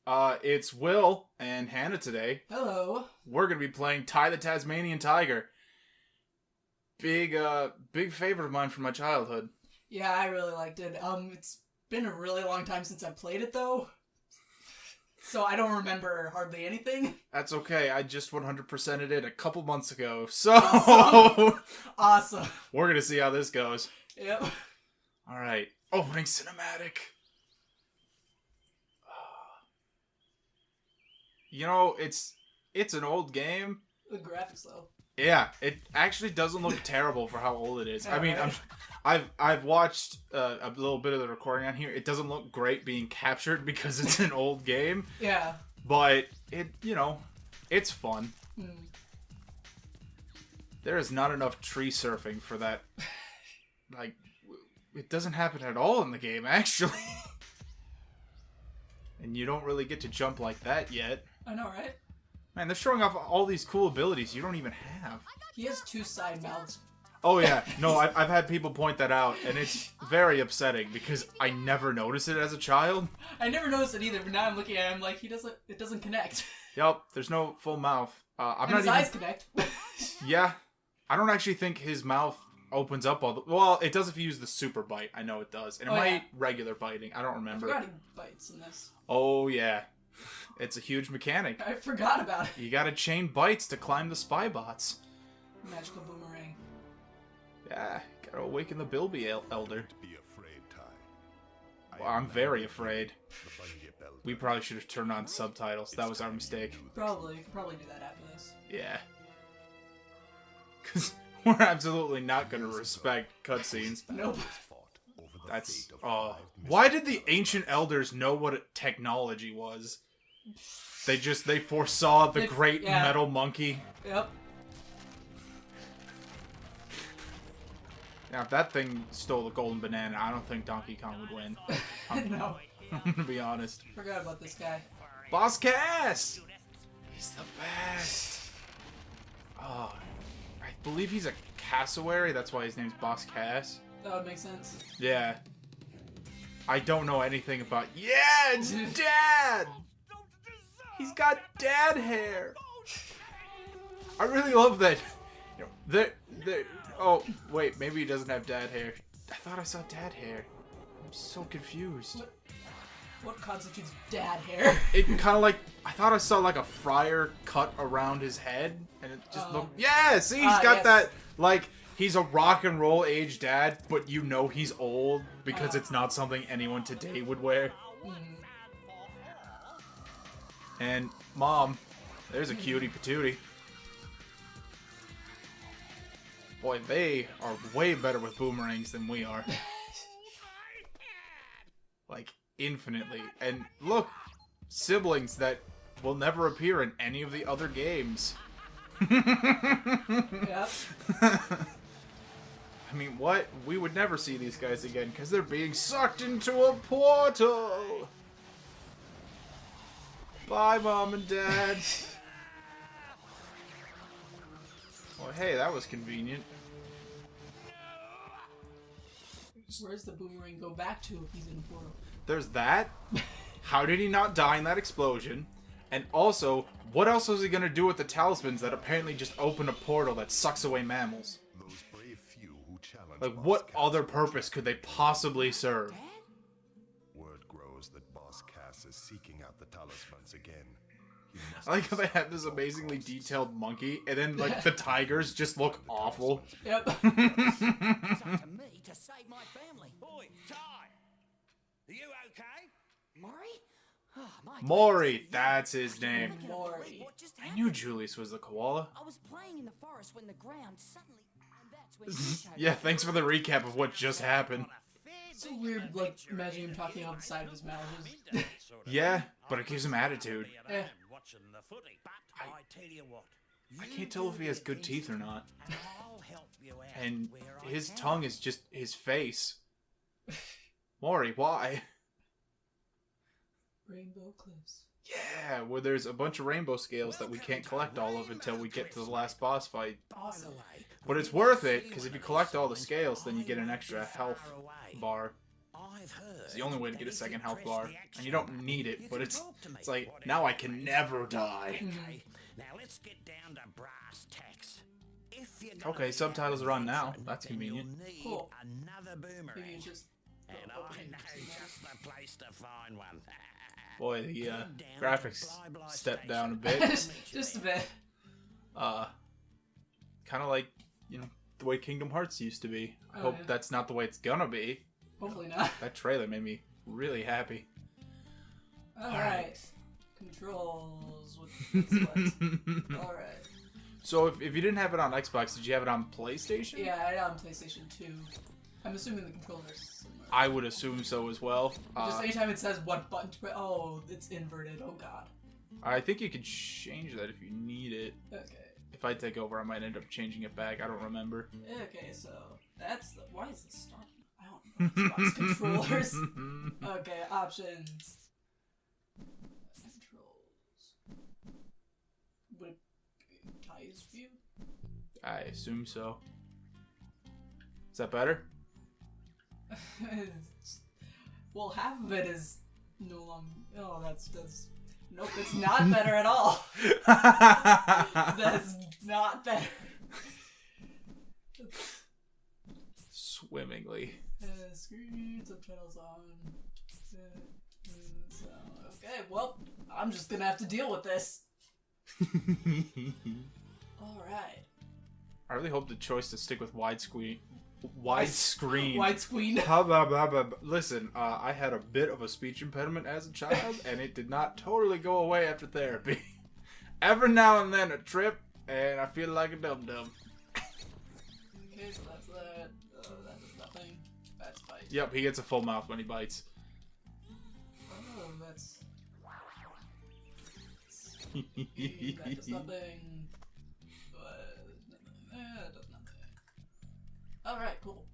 It's Will and Hannah today. Hello. We're gonna be playing Ty the Tasmanian Tiger. Big favorite of mine from my childhood. Yeah, I really liked it. It's been a really long time since I played it, though. So I don't remember hardly anything. That's okay, I just 100%ed it a couple months ago, so... Awesome. We're gonna see how this goes. Yep. Alright, opening cinematic. You know, it's an old game. The graphics, though. Yeah, it actually doesn't look terrible for how old it is. Yeah, I mean, right? I've watched a little bit of the recording on here. It doesn't look great being captured because it's an old game. Yeah. But it's fun. Mm. There is not enough tree surfing for that. Like, it doesn't happen at all in the game, actually. And you don't really get to jump like that yet. I know, right? Man, they're showing off all these cool abilities you don't even have. He has two side mouths. Oh yeah, no, I've had people point that out, and it's very upsetting because I never noticed it as a child. I never noticed it either, but now I'm looking at him like it doesn't connect. Yep, there's no full mouth. His eyes connect. Yeah, I don't actually think his mouth opens up all the... Well, it does if you use the super bite. I know it does. And it might regular biting. I don't remember. I forgot he bites in this. Oh yeah. It's a huge mechanic. I forgot about it. You gotta chain bites to climb the spy bots. Magical boomerang. Yeah, gotta awaken the Bilby Elder. Be afraid, Ty. Well, I'm very afraid. We probably should have turned on subtitles. That was our mistake. Probably do that after this. Yeah. Because we're absolutely not gonna respect cutscenes. Nope. That's... why did the ancient elders know what technology was? They foresaw the great metal monkey. Yep. Now, if that thing stole the golden banana, I don't think Donkey Kong would win. No. I'm gonna be honest. Forgot about this guy. Boss Cass! He's the best. Oh, I believe he's a cassowary. That's why his name's Boss Cass. That would make sense. Yeah. I don't know anything about... Yeah, it's Dad! He's got dad hair! I really love that. You know, oh, wait, maybe he doesn't have dad hair. I thought I saw dad hair. I'm so confused. What constitutes dad hair? It kind of like... I thought I saw like a friar cut around his head. And it just looked... Yeah, see, he's got that... Like, he's a rock and roll age dad, but you know he's old because it's not something anyone today would wear. And Mom, there's a cutie patootie. Boy, they are way better with boomerangs than we are. Like, infinitely. And look, siblings that will never appear in any of the other games. Yep. I mean, what? We would never see these guys again because they're being sucked into a portal. Bye, Mom and Dad. Well, hey, that was convenient. Where's the boomerang go back to if he's in a portal? There's that. How did he not die in that explosion? And also, what else was he gonna do with the talismans that apparently just open a portal that sucks away mammals? Those brave few who challenge Like, Boss what Cass. other purpose could they possibly serve? Word grows that Boss Cass is seeking out the talismans again. He must I like how they have this amazingly detailed monkey, and then, like, the tigers just look awful. Yep. It's up to me to save my family. Boy, Ty! Are you okay? Maury? Oh, my Maury, goodness. that's his name. I can't Maury. believe what just I knew happened. Julius was the koala. I was playing in the forest when the ground suddenly... And that's when you showed Yeah, up. thanks for the recap of what just happened. It's so weird, like, imagine him talking off the side of his mouth. Yeah, but it gives him attitude. Yeah. Watching the footy, but I tell you what, I can't tell if he has good teeth or not. and I'll help you out And where I his can. tongue is just his face. Maury, why? Rainbow cliffs. Yeah, where there's a bunch of rainbow scales that we can't collect all of until we get to the last boss fight. Awesome. But it's worth it, because if you collect all the scales, then you get an extra health bar. I I've heard It's the only way to get a that second if you health press bar. the And you don't action need button, it, you but can it's talk to me, like, whatever now I you can need. never die. Okay, now let's get down to brass tacks. If you're gonna Okay, be subtitles out are on now. adventuring, That's then you'll convenient. need Cool. another Maybe boomerang. you just. And I open know it. just the place to find one. Boy, the Head down to graphics Bly Bly stepped down a Station. bit. Just a bit. Kind of like, you know, the way Kingdom Hearts used to be. I Oh, hope yeah. that's not the way it's gonna be. Hopefully not. That trailer made me really happy. Alright. Controls. What's what? Alright. So if you didn't have it on Xbox, did you have it on PlayStation? Yeah, I had it on PlayStation 2. I'm assuming the controller's similar. I would assume so as well. Just anytime it says what button to press. Oh, it's inverted. Oh god. I think you could change that if you need it. Okay. If I take over, I might end up changing it back. I don't remember. Okay, so that's the. Why is this starting? I don't know. Xbox controllers. Okay, options. Controls. Would it be Ty's view? I assume so. Is that better? Well, half of it is no longer. Oh, that's. Nope, it's not better at all. That's not better. Swimmingly. Screen subtitles on. So, okay, well, I'm just gonna have to deal with this. Alright. I really hope the choice to stick with widescreen. Widescreen. Widescreen. Listen, I had a bit of a speech impediment as a child, and it did not totally go away after therapy. Every now and then a trip, and I feel like a dum-dum. Okay, so that's that. That does nothing. That's bite. Yep, he gets a full mouth when he bites. Oh, that's. That does nothing. That does nothing. Alright, cool.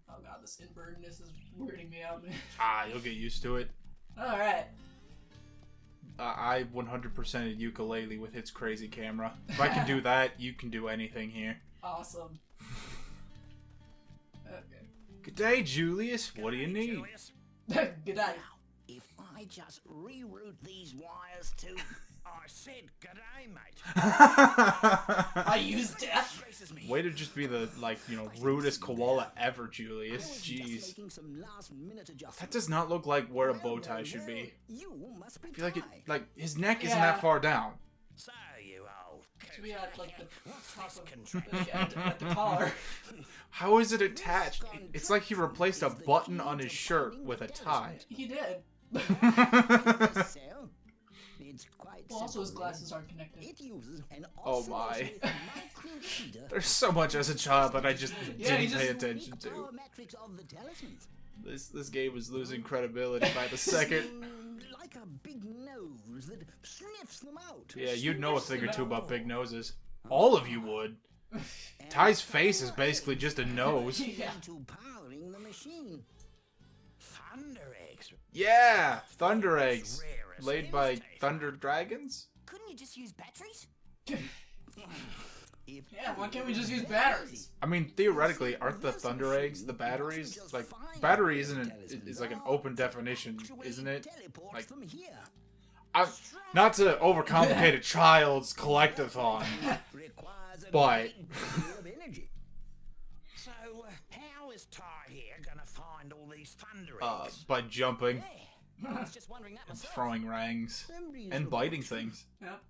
Oh god, this invertedness is weirding me out, man. You'll get used to it. Alright. I 100%ed ukulele with its crazy camera. If I can do that, you can do anything here. Awesome. Okay. Good day, Julius. What do you need? Julius? Good night. If I just reroute these wires to... I said g'day, mate. I use death. Traces me. Way to just be the, like, you know, rudest koala ever, Julius. Jeez. That does not look like where a bow tie should be. I feel like it, like, his neck isn't Yeah. that far down. So, you old... Should be at like the What's top this of contraption? at the collar. How is it attached? It's like he replaced a button on his shirt with a tie. He did. Well, also his glasses aren't connected. Oh my. There's so much as a child that I just Yeah, he didn't pay just- attention to. This game was losing credibility by the second. Like a big nose that sniffs them out. Yeah, you'd know a thing or two about big noses. All of you would. Ty's face is basically just a nose. Yeah. Into powering the machine. Thunder eggs. Yeah, Thunder Eggs. Rare as Laid hell's by teeth. Thunder Dragons? Couldn't you just use batteries? Yeah, why can't we just use batteries? I mean, theoretically, aren't the Thunder Eggs the batteries? Like, battery is like an open definition, isn't it? Like, From here. not to overcomplicate a child's collectathon, Requires a but big deal of energy. So, how is Ty here gonna find all these thunder eggs? by jumping I was just wondering that and myself. throwing rangs Somebody's and biting laboratory. things. Yep.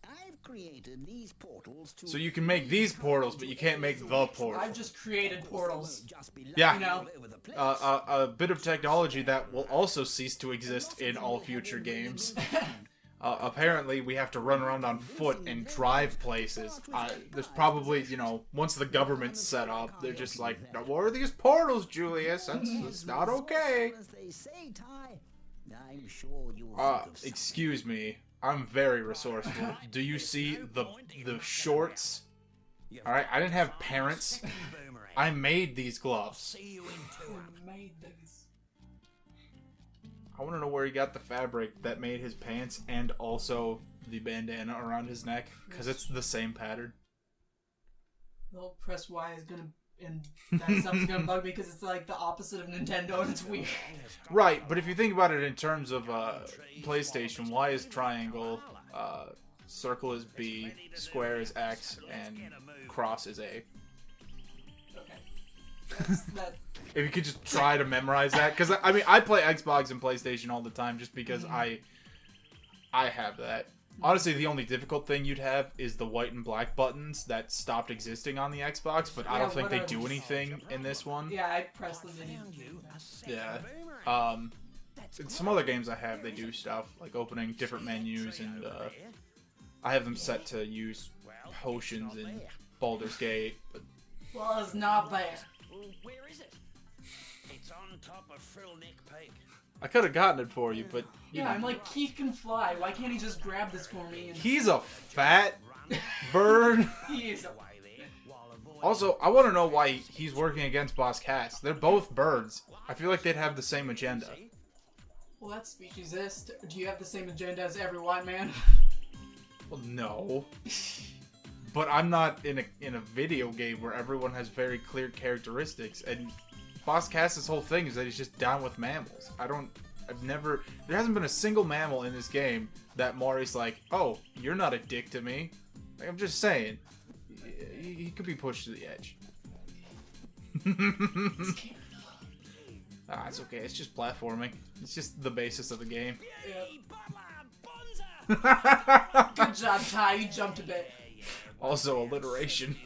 I've created these portals to So you can make these portals, but you can't make the portal. I've just created portals. just be Yeah. lying You know. all over the place. A bit of technology that will also cease to exist in all future games. Apparently, we have to run around on foot and drive places. There's probably, you know, once the government's set up, they're just like, what are these portals, Julius? That's not okay. As they say, Ty, I'm sure you'll think of something. Excuse me. I'm very resourceful. Do you see the shorts? Alright, I didn't have parents. Boomerang. I made these gloves. See you in two. Made these. I want to know where he got the fabric that made his pants and also the bandana around his neck, because it's the same pattern. The whole press Y is gonna and that stuff's gonna bug me because it's like the opposite of Nintendo and it's weird. Right, but if you think about it in terms of PlayStation, Y is triangle, circle is B, square is X, and cross is A. Okay. That. If you could just try to memorize that, because I mean, I play Xbox and PlayStation all the time just because I have that. Honestly, the only difficult thing you'd have is the white and black buttons that stopped existing on the Xbox, but I don't think they do anything in this one. Yeah, I pressed them. They didn't do that. Yeah. In some other games I have, they do stuff like opening different menus, and I have them set to use potions in Baldur's Gate. But Well, it's not there. Where is it? It's on top of Frillneck Peak. I could have gotten it for you, but Yeah, I'm like, Keith can fly. Why can't he just grab this for me? And he's a fat bird. he is. Also, I want to know why he's working against Boss Cass. They're both birds. I feel like they'd have the same agenda. Well, that's speciesist. Do you have the same agenda as every white man? Well, no. But I'm not in a video game where everyone has very clear characteristics, and Boss Cass's whole thing is that he's just down with mammals. There hasn't been a single mammal in this game that Maury's like, oh, you're not a dick to me. Like, I'm just saying, he could be pushed to the edge. It's okay, it's just platforming. It's just the basis of the game. Good job, Ty. You jumped a bit. Also, alliteration.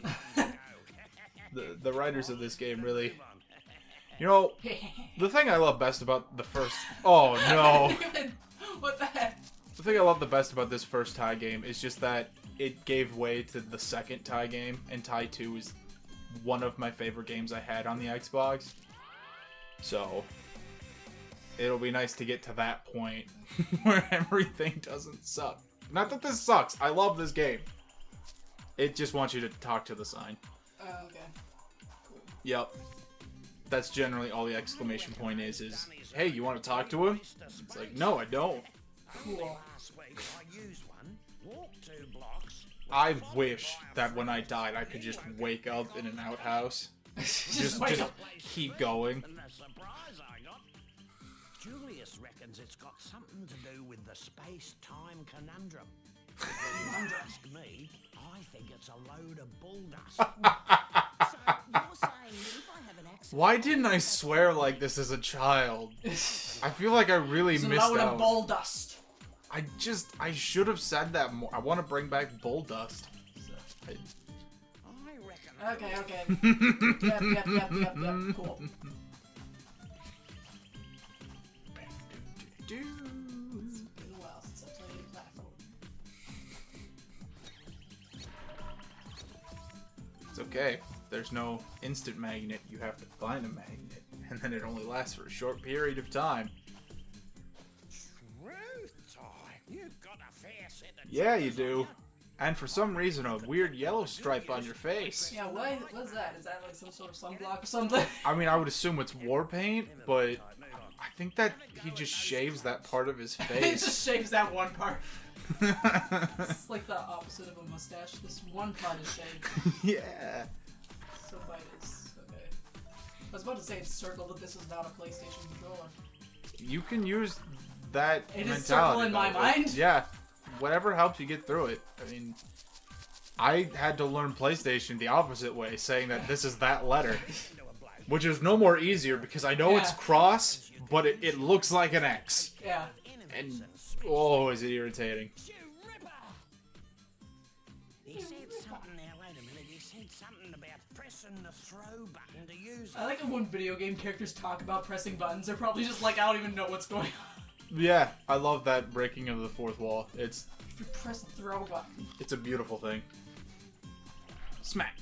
The writers of this game really... You know, the thing I love best about the first... Oh, no. What the heck? The thing I love the best about this first Thai game is just that it gave way to the second Thai game, and Thai 2 is one of my favorite games I had on the Xbox. So, it'll be nice to get to that point where everything doesn't suck. Not that this sucks. I love this game. It just wants you to talk to the sign. Oh, okay. Yep. That's generally all the exclamation point is, hey, you want to talk to him? It's like, no, I don't. Cool. I wish that when I died, I could just wake up in an outhouse. just keep going. Julius reckons it's got something to do with the space-time conundrum. If you ask me, I think it's a load of bull dust. So you're saying that if I have an accident... Why didn't I swear like this as a child? I feel like I really It's a missed load out. of bull dust. I should have said that more. I want to bring back bull dust. I reckon. Okay. Yep. Cool. It's been a while since I played a platform. It's okay. There's no instant magnet. You have to find a magnet. And then it only lasts for a short period of time. Truth, Ty. You've got a fair set of Yeah, you do. And for some reason, a weird yellow stripe on your face. Yeah, what's that? Is that like some sort of sunblock or something? I mean, I would assume it's war paint, but I think that he just shaves that part of his It face. just shaves that one part. It's like the opposite of a mustache. This one part is shaved. Yeah. So bite is okay. I was about to say it's circle, but this is not a PlayStation controller. You can use that It mentality. is circle in my though. mind? Yeah. Whatever helps you get through it. I mean, I had to learn PlayStation the opposite way, saying that this is that letter. Which is no more easier because I know it's Yeah. cross, but it looks like an X. Yeah. And, oh, is it irritating. He said something there, wait a minute, he said something about pressing the throw button to use I like it when video game characters talk about pressing buttons. They're probably just like, I don't even know what's going on. Yeah, I love that breaking of the fourth wall. It's If you press the throw button. a beautiful thing. Smack.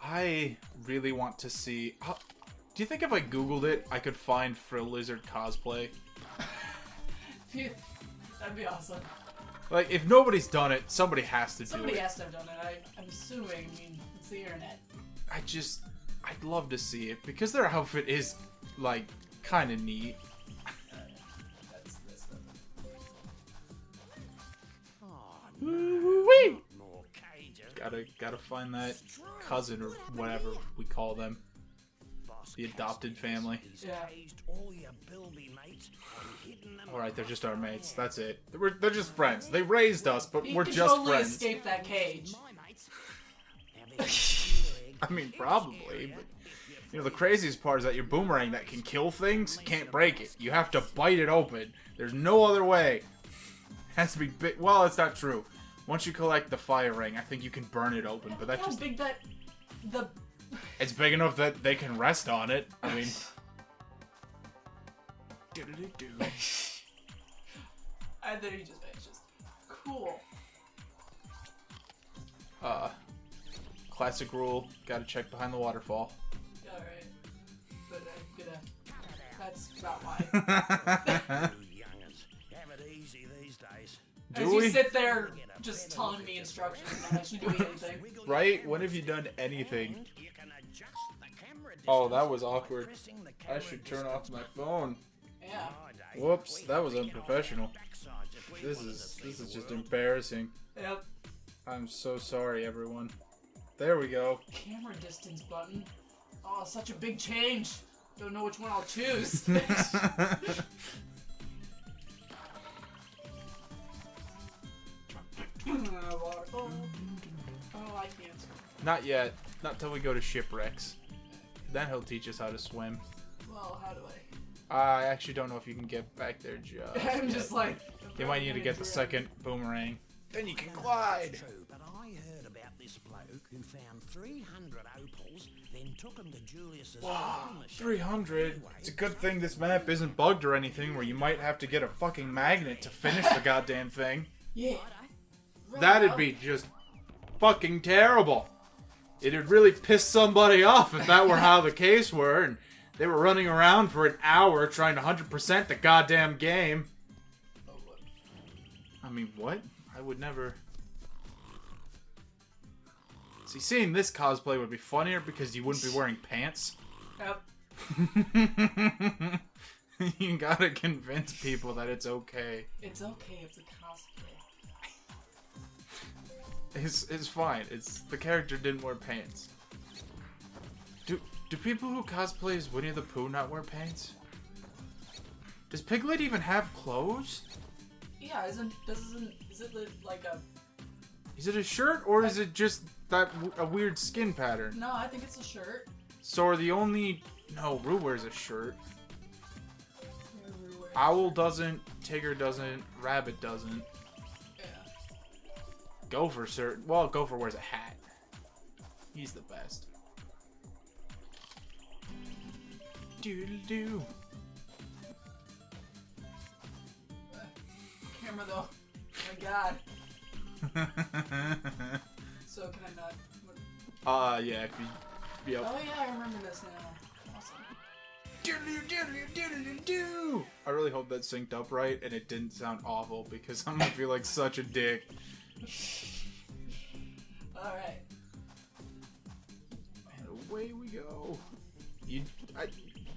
I really want to see... do you think if I googled it, I could find Frill Lizard cosplay? Phew. That'd be awesome. Like, if nobody's done it, somebody has to do Somebody it. has to have done it. I'm assuming. I mean, it's the internet. I'd love to see it, because their outfit is, like, kind of neat. That's stuff. Oh, Woo-wee! more cages. Gotta find that cousin or whatever we call them. The adopted family. Yeah. Alright, they're just our mates. That's it. They're just friends. They raised us, but He we're could just totally friends. escape that cage. I mean, probably, but... You know, the craziest part is that your boomerang that can kill things can't break it. You have to bite it open. There's no other way. It has to be big. Well, it's not true. Once you collect the fire ring, I think you can burn it open, but that's How just... big that... The... It's big enough that they can rest on it. I mean... Do-do-do-do. And then he just vanishes. Cool. Classic rule. Gotta check behind the waterfall. Alright. But I'm gonna... That's not why. Young'uns, have it easy these days. As Do you we? sit there just telling me instructions, not actually doing anything. Right? When have you done anything? You can adjust the camera Oh, distance that was by awkward. pressing the I camera should turn distance off my phone. Yeah. nowadays. Whoops, We that was could get off unprofessional. our backsides if we This wanted to is see the just world. embarrassing. Yep. I'm so sorry, everyone. There we go. Camera distance button. Oh, such a big change. Don't know which one I'll choose. Oh, I can't. Not yet. Not till we go to shipwrecks. Then he'll teach us how to swim. Well, how do I? I actually don't know if you can get back there just I'm yet. just like. You might need to get the second boomerang. Then you can glide. True, but I heard about this bloke who found 300 opals, then took them to Julius's farm machine. 300? It's a good thing this map isn't bugged or anything where you might have to get a fucking magnet to finish the goddamn thing. Yeah. That'd be just fucking terrible. It'd really piss somebody off if that were how the case were and they were running around for an hour trying to 100% the goddamn game. I mean, what? I would never... See, seeing this cosplay would be funnier because you wouldn't be wearing pants. Yep. You gotta convince people that it's okay. It's okay. It's a cosplay. It's fine. It's the character didn't wear pants. Do people who cosplay as Winnie the Pooh not wear pants? Does Piglet even have clothes? Yeah, is it like a... Is it a shirt or is it just that a weird skin pattern? No, I think it's a shirt. So are the only... No, Roo wears a shirt. Owl doesn't, Tigger doesn't, Rabbit doesn't. Yeah. Gopher certain. Well, Gopher wears a hat. He's the best. Doodle doo. Camera though. Oh my god. So can I not? Yeah, if you. Yep. Oh yeah, I remember this now. Awesome. Doodle doodle doodle doo. I really hope that synced up right and it didn't sound awful because I'm gonna feel like such a dick. Alright. And away we go.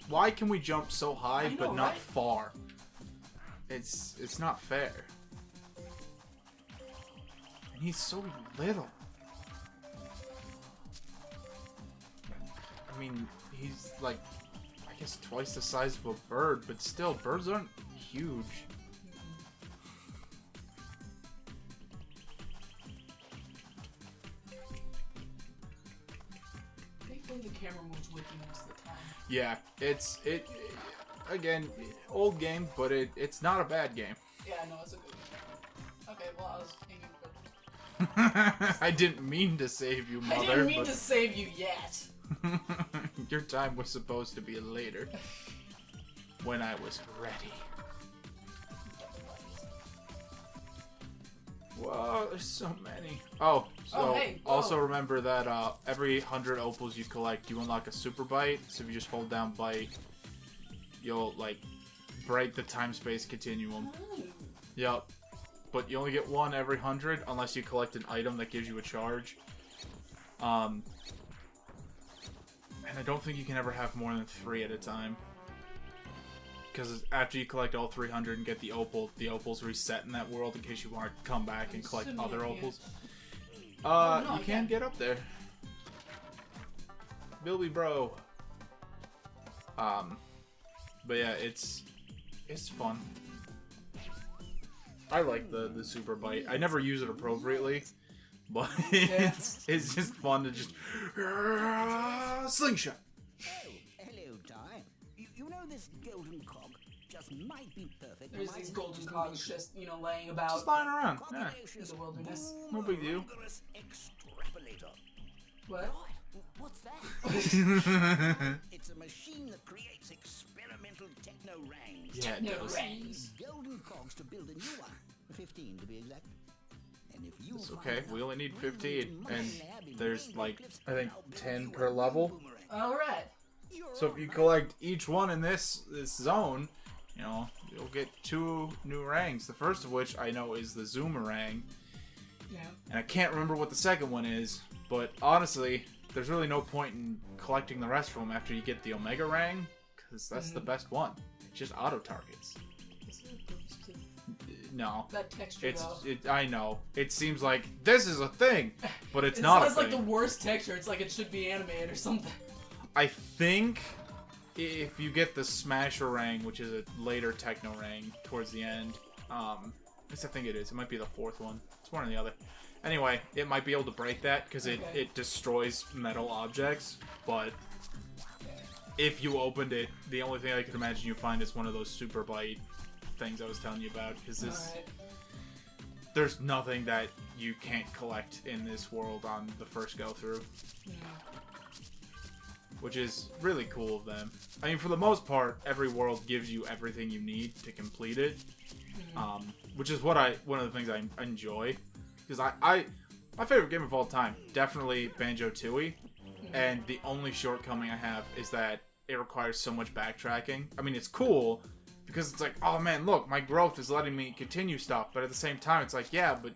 Why can we jump so high I know, but not right? far? It's not fair. And he's so little. I mean, he's like, I guess twice the size of a bird, but still, birds aren't huge. Thankfully the camera moves with you most of the time. Yeah, again, old game, but it's not a bad game. Yeah, no, it's a good one. Okay, well I was aiming for... I didn't mean to save you, mother. I didn't mean but to save you yet. your time was supposed to be later. When I was ready. Whoa, there's so many. Oh, so Oh, hey, whoa. also remember that every 100 opals you collect, you unlock a super bite. So if you just hold down bite, you'll like break the time-space continuum. Yep. But you only get one every 100 unless you collect an item that gives you a charge. And I don't think you can ever have more than 3 at a time. Because after you collect all 300 and get the opals reset in that world in case you want to come back and collect Assuming other you opals. no, you I can get up there. Bilby bro. But yeah, it's fun. I like the super bite. I never use it appropriately, but it's just fun to just slingshot. Oh, hello, Ty. You know this golden cock just might be perfect for There's my these golden latest cogs invention. just, laying about Just lying around. Yeah. in the wilderness. No big deal. Boomerous extrapolator. What? What's that? It's a machine that creates experimental techno rangs. Yeah, it No does. rings. Golden cogs to build a new one. 15 to be exact. And if you It's find okay. enough We only need brilliant 15, money and lab in there's Rainbow like Cliffs, I think I'll build 10 you per a new level. boomerang. Alright. You're So if you all right. collect each one in this zone, you'll get 2 new rangs. The first of which I know is the Zoomerang, Yeah. and I can't remember what the second one is. But honestly, there's really no point in collecting the rest of them after you get the Omega Rang, because that's the best one. It's just auto targets. No, That texture, though. I know. It seems like this is a thing, but it's It not a has like thing. the worst texture. It's like it should be animated or something. I think if you get the Smasher Rang, which is a later Techno Rang towards the end, yes, I think it is. It might be the 4th one. It's one or the other. Anyway, it might be able to break that because Okay. it destroys metal objects. But if you opened it, the only thing I could imagine you find is one of those super bite things I was telling you about. Because Alright. there's nothing that you can't collect in this world on the first go through. Yeah. Which is really cool of them. I mean, for the most part, every world gives you everything you need to complete it. Which is one of the things I enjoy. Because my favorite game of all time, definitely Banjo-Tooie. And the only shortcoming I have is that it requires so much backtracking. I mean, it's cool, because it's like, oh man, look, my growth is letting me continue stuff. But at the same time, it's like, yeah, but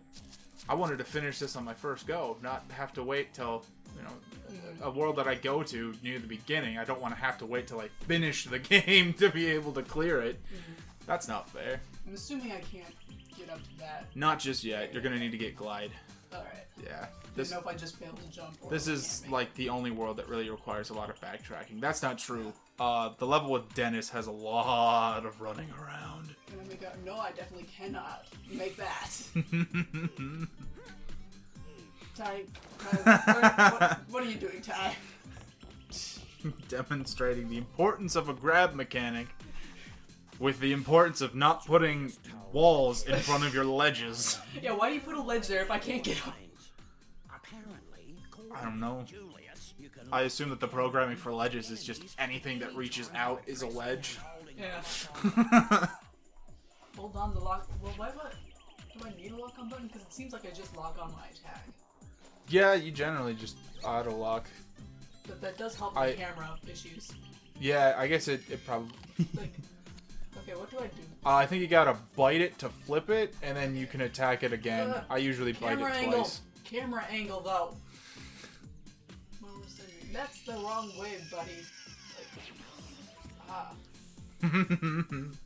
I wanted to finish this on my first go, not have to wait till, a world that I go to near the beginning. I don't want to have to wait till I finish the game to be able to clear it. That's not fair. I'm assuming I can't get up to that. Not just yet. You're gonna need to get Glide. Alright. Yeah. Didn't know if I just failed to jump or This is like the only world that really requires a lot of backtracking. That's not true. The level with Dennis has a lot of running around. Can I make out? No, I definitely cannot make that. Ty, what are you doing, Ty? Demonstrating the importance of a grab mechanic with the importance of not putting walls in front of your ledges. Yeah, why do you put a ledge there if I can't get up? Apparently, I don't know. Julius, you can I assume that the programming for ledges is just anything that reaches out is a ledge. Yeah. Hold on the lock. Well, why would do I need a lock on button? Because it seems like I just lock on my attack. Yeah, you generally just auto lock. But that does help with camera issues. Yeah, I guess it probably. Like, okay, what do I do? I think you gotta bite it to flip it, and then you can attack it again. Uh, I usually bite Camera it angle. twice. Camera angle, though. That's the wrong way, buddy. Like,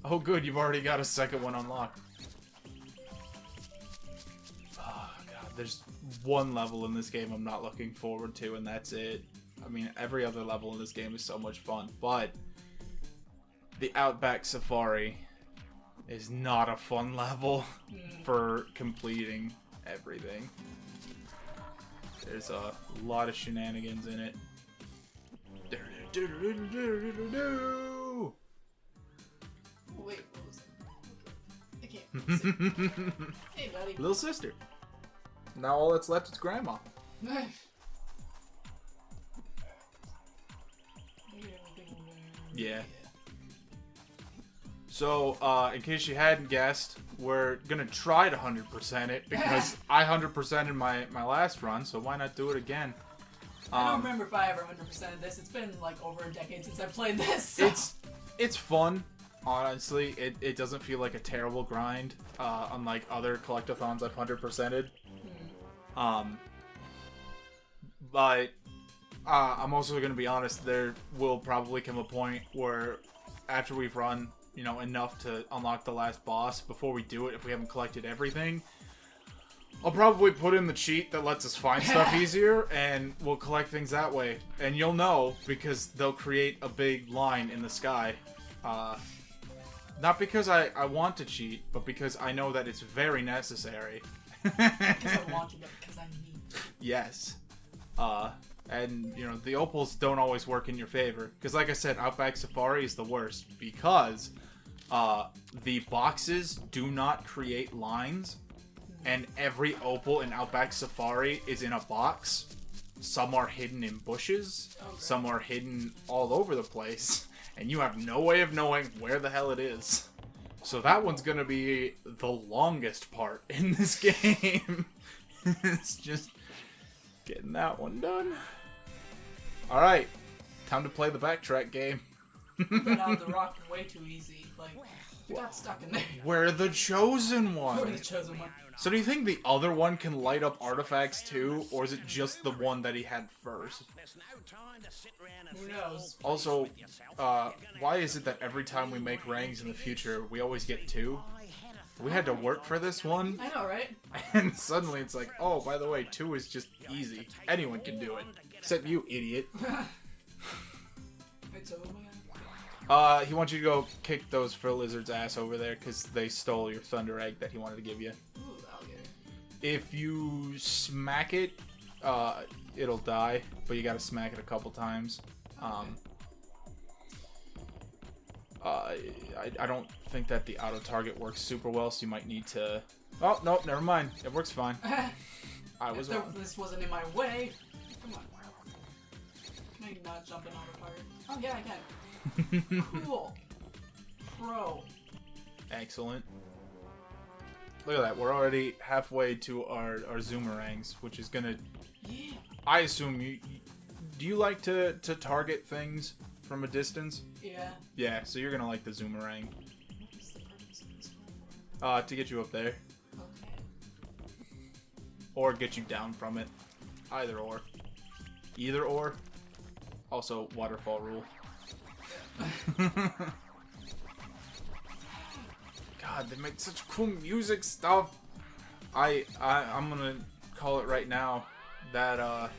Oh, good, you've already got a second one unlocked. Oh, God, there's one level in this game I'm not looking forward to, and that's it. I mean, every other level in this game is so much fun, but the Outback Safari is not a fun level for completing everything. There's a lot of shenanigans in it. wait, what was that? I can't see. Hey, buddy. Little sister. Now all that's left is grandma. Yeah. So, in case you hadn't guessed, we're gonna try to 100% it because I 100%ed my last run, so why not do it again? I don't remember if I ever 100%ed this. It's been like over a decade since I played this. So. It's fun. Honestly, it doesn't feel like a terrible grind, unlike other collectathons I've 100%ed. But I'm also going to be honest, there will probably come a point where after we've run, enough to unlock the last boss, before we do it, if we haven't collected everything, I'll probably put in the cheat that lets us find stuff easier, and we'll collect things that way. And you'll know, because they'll create a big line in the sky. Not because I want to cheat, but because I know that it's very necessary. Because I want to, but because I need to. Yes. And, you know, the opals don't always work in your favor. Because, like I said, Outback Safari is the worst. Because the boxes do not create lines. And every opal in Outback Safari is in a box. Some are hidden in bushes. Okay. Some are hidden all over the place. And you have no way of knowing where the hell it is. So that one's gonna be the longest part in this game. It's just getting that one done. Alright, time to play the backtrack game. But now the rock way too easy. Like, we got stuck in there. We're the chosen We're one. the chosen one. So do you think the other one can light up artifacts too, or is it just the one that he had first? There's no time to sit around and Who feel knows? all Also, pleased with yourself. why is it that every time we make rings in the future, we always get 2? We had to work for this one, I know, right? and suddenly it's like, oh, by the way, 2 is just easy. Anyone can do it. Except you, idiot. It's over, man. He wants you to go kick those frill lizards' ass over there, because they stole your thunder egg that he wanted to give you. Ooh, alligator. If you smack it, it'll die, but you gotta smack it a couple times. I don't think that the auto target works super well, so you might need to. Oh no, never mind. It works fine. I was wrong. This wasn't in my way. Come on. Can I not jump in auto target? Oh yeah, I can. Cool. Pro. Excellent. Look at that. We're already halfway to our zoomerangs, which is gonna. Yeah. I assume you. Do you like to target things from a distance? Yeah. Yeah. So you're gonna like the zoomerang. What's the purpose of this one? To get you up there, Okay. or get you down from it. Either or. Either or. Also, waterfall rule. God, they make such cool music stuff. I'm gonna call it right now that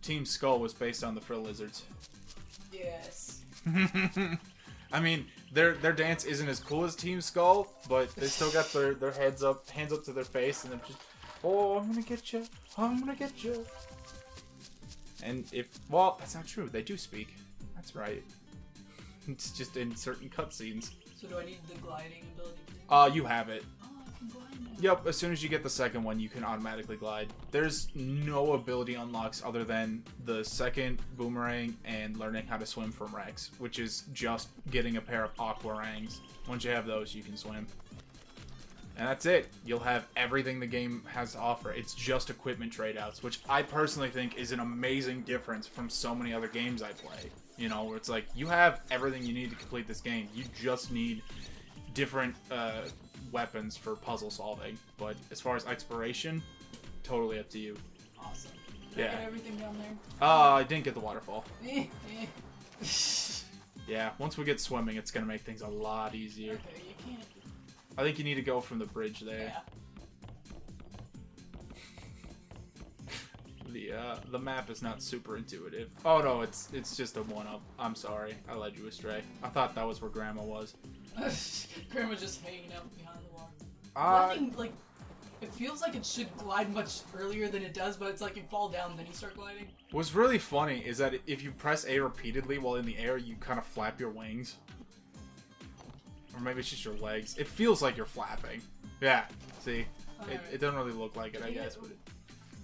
Team Skull was based on the Frill Lizards. Yes. I mean, their dance isn't as cool as Team Skull, but they still got their hands up to their face, and they're just, oh, I'm gonna get you, I'm gonna get you. And well, that's not true. They do speak. That's right. It's just in certain cutscenes. So do I need the gliding ability too? You have it. Oh, I can glide now. Yep, as soon as you get the second one, you can automatically glide. There's no ability unlocks other than the second boomerang and learning how to swim from Rex, which is just getting a pair of aquarangs. Once you have those, you can swim. And that's it. You'll have everything the game has to offer. It's just equipment trade-outs, which I personally think is an amazing difference from so many other games I play. You know, where it's like, you have everything you need to complete this game. You just need different weapons for puzzle solving. But as far as exploration, totally up to you. Awesome. Did I Yeah. get everything down there? I didn't get the waterfall. Eh. Yeah, once we get swimming, it's going to make things a lot easier. Okay, you can't. I think you need to go from the bridge there. Yeah. The map is not super intuitive. Oh no, it's just a 1-up. I'm sorry, I led you astray. I thought that was where Grandma was. Grandma's just hanging out behind the wall. Uh, Gliding, like, it feels like it should glide much earlier than it does, but it's like you fall down, then you start gliding. what's really funny is that if you press A repeatedly while in the air, you kind of flap your wings. Or maybe it's just your legs. It feels like you're flapping. Yeah, see? Alright. It doesn't really look like it, I guess. But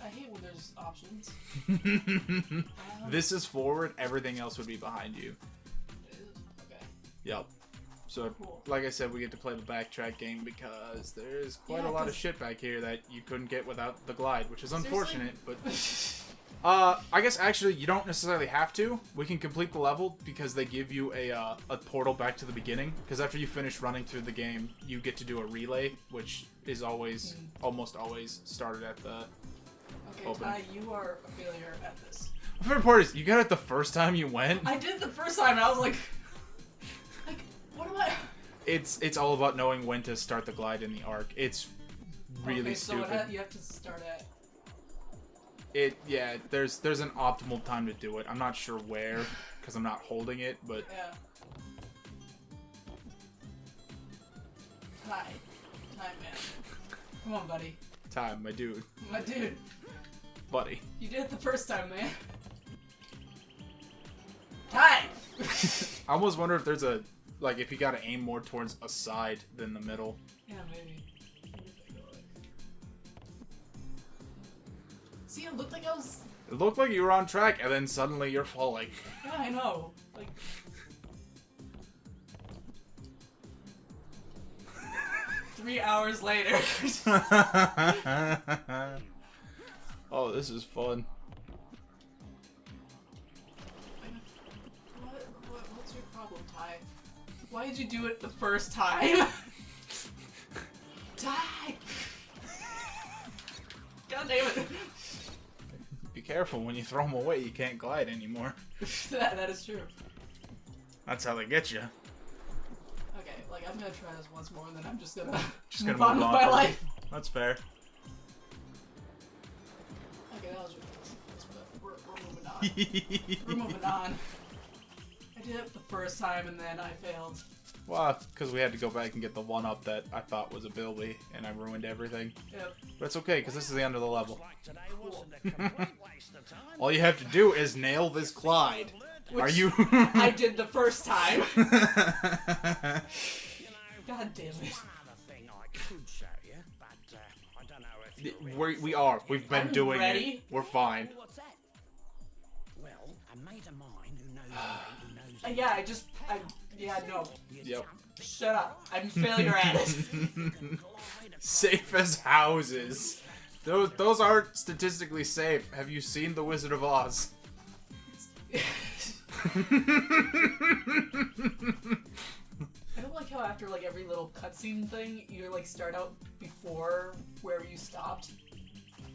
I hate when there's options. this is forward, everything else would be behind you. It is? Okay. Yep. So, Cool. like I said, we get to play the backtrack game because there's quite Yeah, a lot of 'cause- shit back here that you couldn't get without the glide, which is Seriously? unfortunate, but... I guess actually you don't necessarily have to. We can complete the level because they give you a portal back to the beginning. Because after you finish running through the game, you get to do a relay, which is always, almost always started at the... Okay, Open. Ty, you are a failure at this. My favorite part is, you got it the first time you went. I did it the first time, and I was like, what am I? It's all about knowing when to start the glide in the arc. It's really okay, so stupid. you have to start at... Yeah, there's an optimal time to do it. I'm not sure where, because I'm not holding it, but... Yeah. Time, man. Come on, buddy. Time, my dude. My dude. Buddy. You did it the first time, man. Time! I almost wonder if there's a... Like, if you gotta aim more towards a side than the middle. Yeah, maybe. See, it looked like I was... It looked like you were on track, and then suddenly you're falling. Yeah, I know. Like... Three hours later. Oh, this is fun. What's your problem, Ty? Why did you do it the first time? Ty! God damn it. Be careful, when you throw them away, you can't glide anymore. that is true. That's how they get you. Okay, like, I'm gonna try this once more, and then I'm just gonna Move on with my for- life. That's fair. Okay, that was ridiculous, but we're moving on. We're moving on. I did it the first time, and then I failed. Well, because we had to go back and get the one-up that I thought was a Bilby, and I ruined everything. Yep. But it's okay, because this is the end of the level. Like today wasn't a complete waste of time. All you have to do is nail this glide. Which Are you... I did the first time. You know, God damn it. one other thing I could show you, but I don't know if you're we are. We've been I'm doing ready. it. We're fine. What's that? Well, a mate of mine who knows a mate who knows Yeah, no. Yep. Shut up. I'm a failure at it. Safe as houses. Those aren't statistically safe. Have you seen The Wizard of Oz? I don't like how after like every little cutscene thing, you like start out before where you stopped.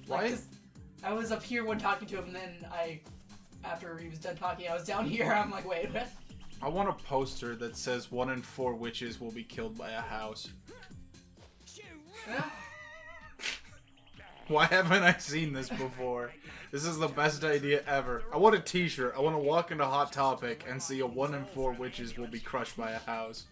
Like, What? 'cause I was up here when talking to him, and then after he was done talking, I was down here. I'm like, wait, what? I want a poster that says 1 in 4 witches will be killed by a house. Yeah. Why haven't I seen this before? This is the best idea ever. I want a t-shirt. I want to walk into Hot Topic and see a 1 in 4 witches will be crushed by a house.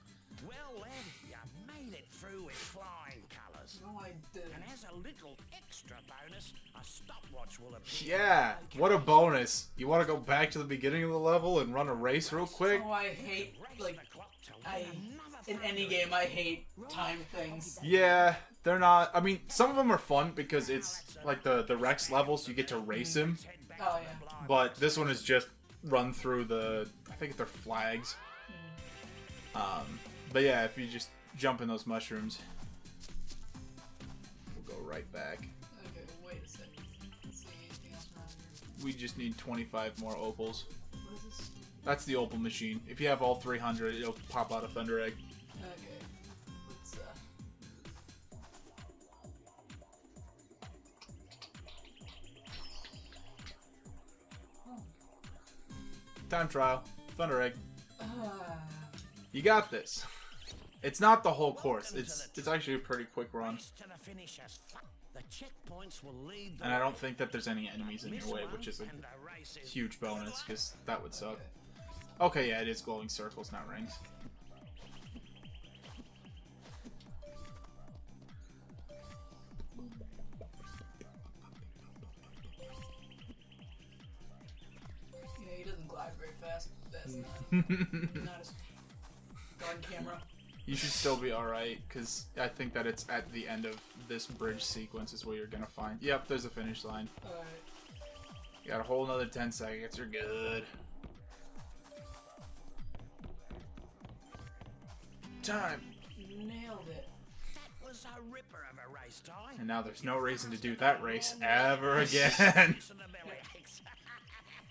Well, then, you made it through with flying colours. No, I didn't. And as a little extra bonus, a stopwatch will appear. Yeah, what a bonus. You want to go back to the beginning of the level and run a race real quick? Oh, I hate like in any game. I hate time things. Yeah, they're not... I mean, some of them are fun because it's like the Rex levels, you get to race him. Oh yeah. But this one is just run through the... I think they're flags. But yeah, if you just jump in those mushrooms, we'll go right back. Okay, wait a second. Let's see anything else around here. We just need 25 more opals. What is this? That's the opal machine. If you have all 300, it'll pop out a Thunder Egg. Okay. Let's Time trial. Thunder Egg. You got this. It's not the whole course. It's actually a pretty quick run. Race to the finish as the checkpoints will lead the And I don't way. think that there's any enemies in your way, which is a And the race is huge bonus, because that would suck. Okay, yeah, it is glowing circles, not rings. Yeah, he doesn't glide very fast. That's not his gun camera. You should still be alright, because I think that it's at the end of this bridge sequence is where you're gonna find... Yep, there's a finish line. Alright. You got a whole another 10 seconds, you're good. Time! Nailed it. That was a ripper of a race, Ty. And now there's no reason to do that race ever again. Case of the bellyaches.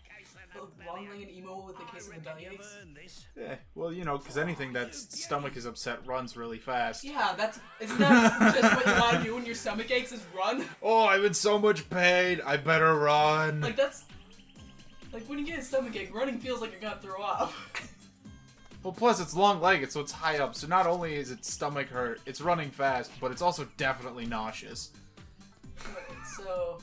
Case of the Long-legged emo with the case of the bellyaches. earned this. Yeah, well, you know, because anything that's stomach is upset runs really fast. Yeah, isn't that just what you want to do when your stomach aches is run? Oh, I'm in so much pain. I better run. Like that's like when you get a stomach ache, running feels like you're gonna throw up. Well, plus it's long-legged, so it's high up. So not only is its stomach hurt, it's running fast, but it's also definitely nauseous. Alright, so...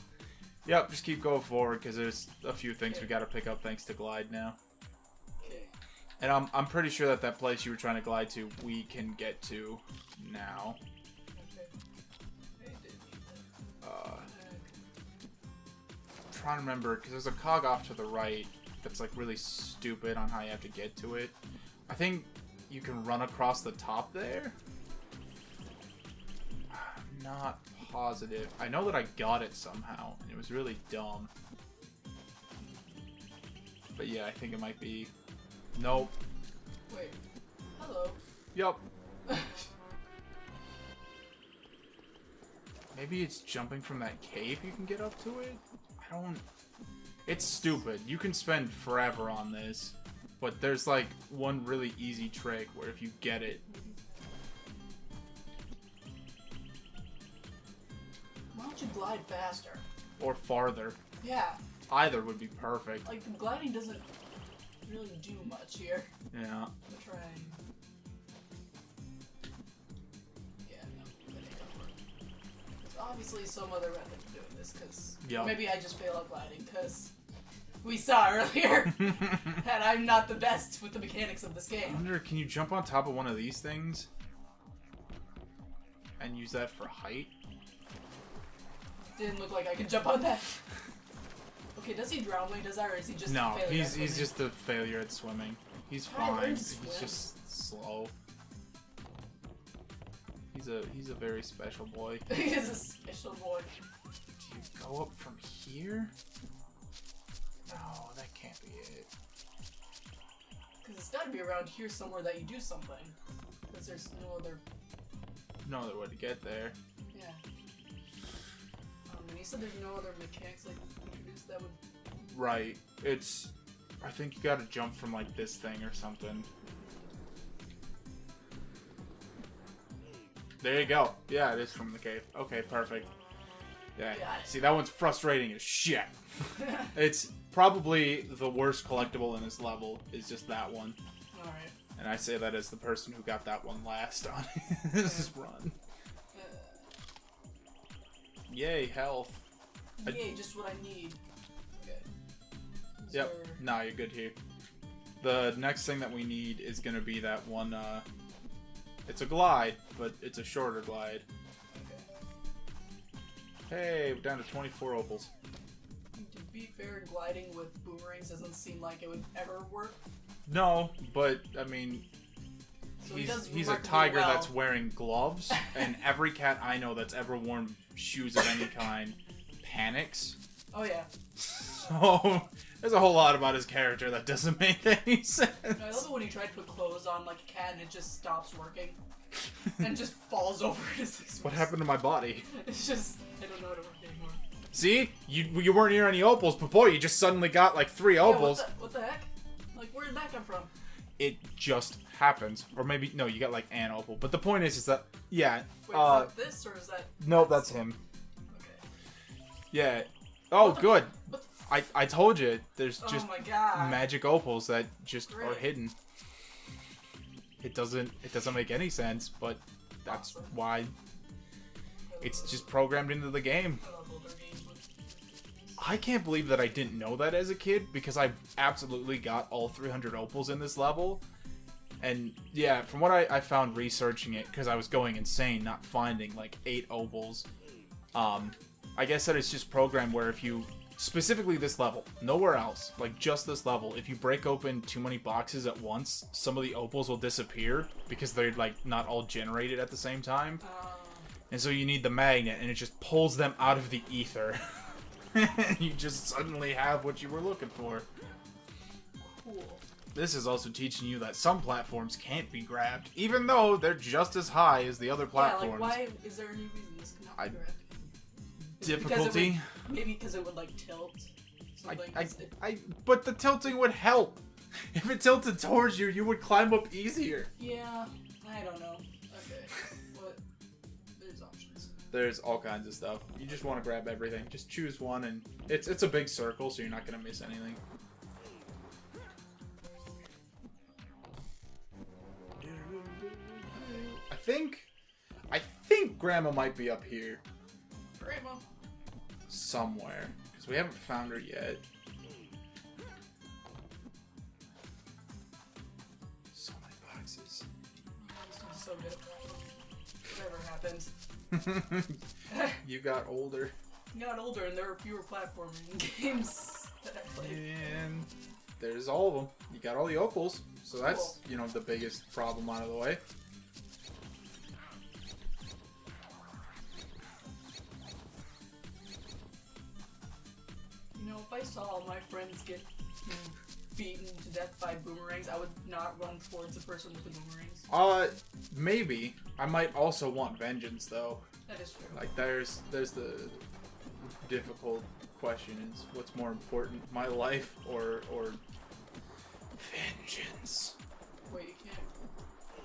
Yep, just keep going forward, because there's a few things we gotta pick up thanks to Glide now. Okay. And I'm pretty sure that that place you were trying to glide to, we can get to now. Okay. I did need that. I'm trying to remember, because there's a cog off to the right that's like really stupid on how you have to get to it. I think you can run across the top there? I'm not positive. I know that I got it somehow, and it was really dumb. But yeah, I think it might be... Nope. Wait. Hello. Yup. Maybe it's jumping from that cave you can get up to it? I don't... It's stupid. You can spend forever on this. But there's like one really easy trick where if you get it... Why don't you glide faster? Or farther. Yeah. Either would be perfect. Like, the gliding doesn't really do much here. Yeah. I'm trying. Yeah, no, that ain't gonna work. There's obviously some other method of doing this, because Yup. maybe I just fail at gliding, because we saw earlier that I'm not the best with the mechanics of this I game. wonder, can you jump on top of one of these things? And use that for height? Didn't look like I could jump on that. Okay, does he drown when he does that, or is he just No, a failure at he's swimming? just a failure at swimming. He's How did I learn fine. to He's swim? just slow. He's a very special boy. He is a special boy. Do you go up from here? No, that can't be it. Because it's gotta be around here somewhere that you do something. Because there's no other... No other way to get there. Yeah. And you said there's no other mechanics like introduced that would... Right. It's... I think you gotta jump from like this thing or something. There you go. Yeah, it is from the cave. Okay, perfect. Yeah. Got it. See, that one's frustrating as shit. It's probably the worst collectible in this level, is just that one. Alright. And I say that as the person who got that one last on this run. Yay, health. Yay, just what I need. Okay. Is Yep. there- Nah, you're good here. The next thing that we need is gonna be that one, it's a glide, but it's a shorter glide. Okay. Hey, we're down to 24 opals. To be fair, gliding with boomerangs doesn't seem like it would ever work. No, but, I mean, So he does he's a remarkably tiger well. that's wearing gloves, and every cat I know that's ever worn shoes of any kind panics. Oh yeah. So, there's a whole lot about his character that doesn't make any sense. I love it when he tried to put clothes on like a cat and it just stops working. And just falls over his express. What happened to my body? It's just, I don't know how to work anymore. See? You weren't near any opals, but boy, you just suddenly got like 3 Yeah, opals. what the heck? Like, where did that come from? It just happens. Or maybe, no, you got like an opal. But the point is that, yeah. Wait, is that this or is that... Nope, that's him. Okay. Yeah. Oh, good. What I told you, there's Oh just my god. magic opals that just are Great. hidden. It doesn't make any sense, but that's Awesome. why it's just programmed into the game. I love older games with... I can't believe that I didn't know that as a kid, because I absolutely got all 300 opals in this level. And yeah, from what I found researching it, because I was going insane not finding like 8 opals, I guess that it's just programmed where if you, specifically this level, nowhere else, like just this level, if you break open too many boxes at once, some of the opals will disappear because they're like not all generated at the same time. And so you need the magnet, and it just pulls them out of the ether. And you just suddenly have what you were looking for. Cool. This is also teaching you that some platforms can't be grabbed, even though they're just as high as the other platforms. Yeah, like why is there any reason this cannot be grabbed? Is it because it Difficulty? would- maybe because it would like tilt. Something. But the tilting would help. If it tilted towards you, you would climb up easier. Yeah, I don't know. Okay, what? There's options. There's all kinds of stuff. You just want to grab everything. Just choose one, and it's a big circle, so you're not gonna miss anything. think Grandma might be up here Grandma. somewhere because we haven't found her yet. So many boxes. I'm so good. Whatever happens. You got older. I got older and there were fewer platforming games that I played. And there's all of them. You got all the opals, so that's, you know, the biggest problem out of the way. You know, if I saw all my friends get beaten to death by boomerangs, I would not run towards the person with the boomerangs. Maybe. I might also want vengeance, though. That is true. Like, there's the difficult question is, what's more important, my life or vengeance? Wait, you can't.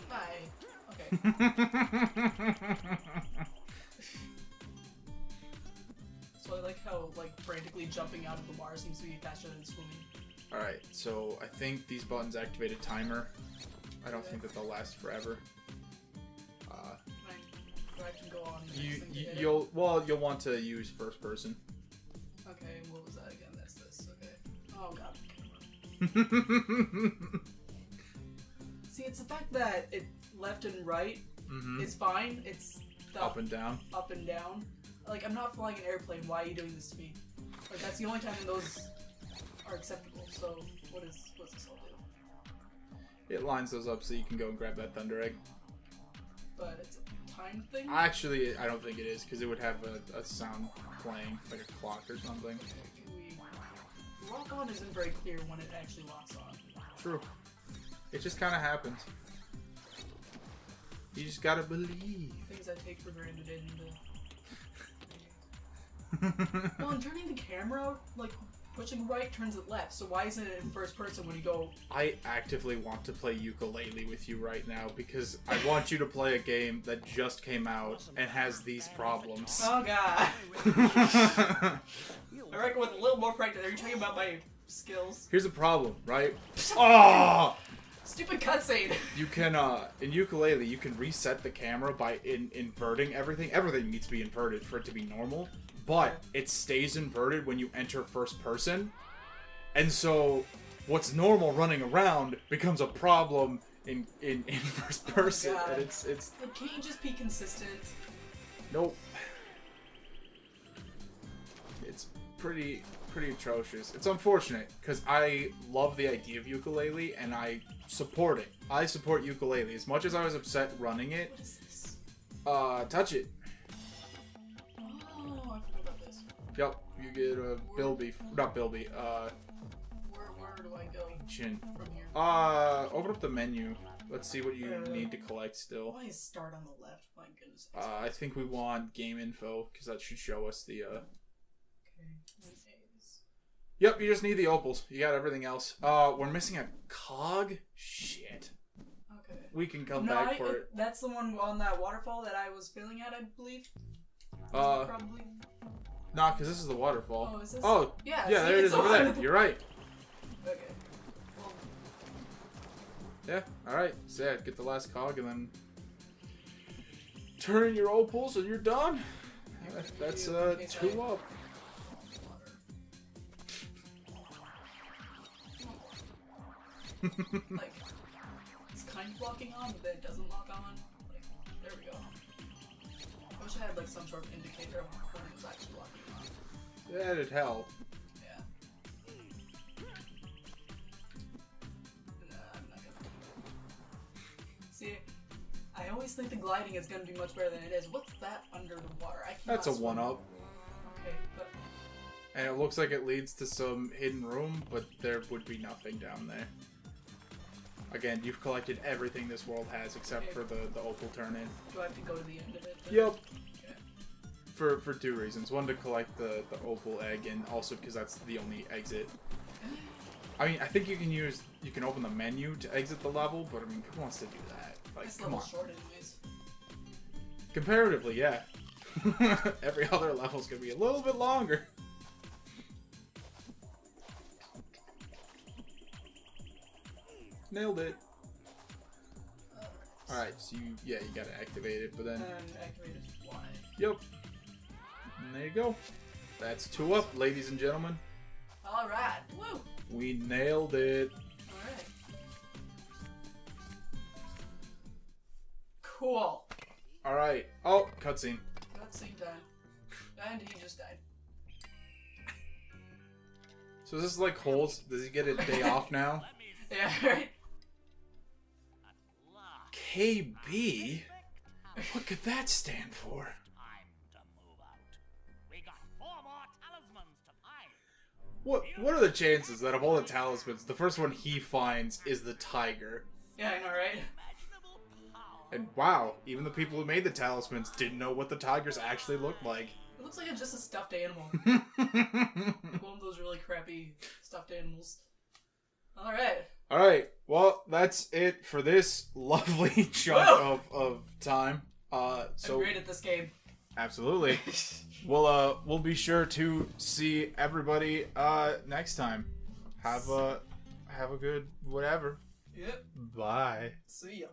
Hi. Okay. So I like how, like, frantically jumping out of the water seems to be faster than swimming. Alright, so I think these buttons activate a timer. I don't think that they'll last forever. I can go on. The next thing to hit it. You'll want to use first person. Okay, what was that again? That's this. Okay. Oh god. See, it's the fact that it left and right is fine. It's the Up and down. Up and down. Like, I'm not flying an airplane. Why are you doing this to me? Like, that's the only time when those are acceptable. So, what's this all do? It lines those up so you can go and grab that thunder egg. But it's a time thing. Actually, I don't think it is, because it would have a sound playing, like a clock or something. Lock on isn't very clear when it actually locks on. True. It just kind of happens. You just gotta believe. Things I take for granted well, and turning the camera, like, pushing right turns it left, so why isn't it in first person when you go... I actively want to play ukulele with you right now because I want you to play a game that just came out and has these problems. Oh god. I reckon with a little more practice. Are you talking about my skills? Here's the problem, right? Oh! Stupid cutscene. You can, in ukulele, you can reset the camera by inverting everything. Everything needs to be inverted for it to be normal. But it stays inverted when you enter first person. And so what's normal running around becomes a problem in first person. God. And it's Like, can't you just be consistent? nope. It's pretty atrocious. It's unfortunate because I love the idea of ukulele and I support it. I support ukulele as much as I was upset running it. What is this? Touch it. Oh, I forgot about this. Yep, you get a Bilby, not Bilby, Where do I go Chin. from here? Open up the menu. Let's see what you need to collect still. Why is start on the left? My goodness. I think we want game info, because that should show us the, Okay. Yep, you just need the opals. You got everything else. We're missing a cog? Shit. Okay. We can come back for it. That's the one on that waterfall that I was failing at, I believe. Probably. Nah, because this is the waterfall. Oh, is this? Oh, Yeah, yeah, see, there it it's is the over one- there. You're right. Okay. Well, Yeah, alright. So yeah, get the last cog and then turn in your opals and you're done. That's Okay, two sorry. up. like, it's kind of locking on, but then it doesn't lock on. Like, there we go. I wish I had like some sort of indicator of when it was actually locking on. That'd help. Yeah. Nah, I'm not gonna. See, I always think the gliding is gonna be much better than it is. What's that under the water? I cannot That's a swim. 1-up. Okay, but And it looks like it leads to some hidden room, but there would be nothing down there. Again, you've collected everything this world has except for the opal turn-in. do I have to go to the end of it? then? Yep. Okay. For two reasons. One, to collect the opal egg, and also because that's the only exit. I mean, I think you can open the menu to exit the level, but I mean, who wants to do that? Like, This come on. level's short anyways. Comparatively, yeah. Every other level's gonna be a little bit longer. Nailed it. Alright, so you gotta activate it, but then... And activate his fly. Yep. And there you go. That's 2 up, ladies and gentlemen. Alright. Woo! We nailed it. Alright. Cool. Alright. Oh, cutscene. Cutscene time. And he just died. So is this like Holes? Does he get a day off now? Yeah, right? KB? What could that stand for? Time to move out. We got 4 more talismans to find. What are the chances that of all the talismans, the first one he finds is the tiger? Yeah, I know, right? Imaginable power. And wow, even the people who made the talismans didn't know what the tigers actually looked like. It looks like it's just a stuffed animal. Like one of those really crappy stuffed animals. Alright. Alright, well, that's it for this lovely chunk of time. I'm So great at this game. absolutely. We'll be sure to see everybody next time. Have a good whatever. Yep. Bye. See ya.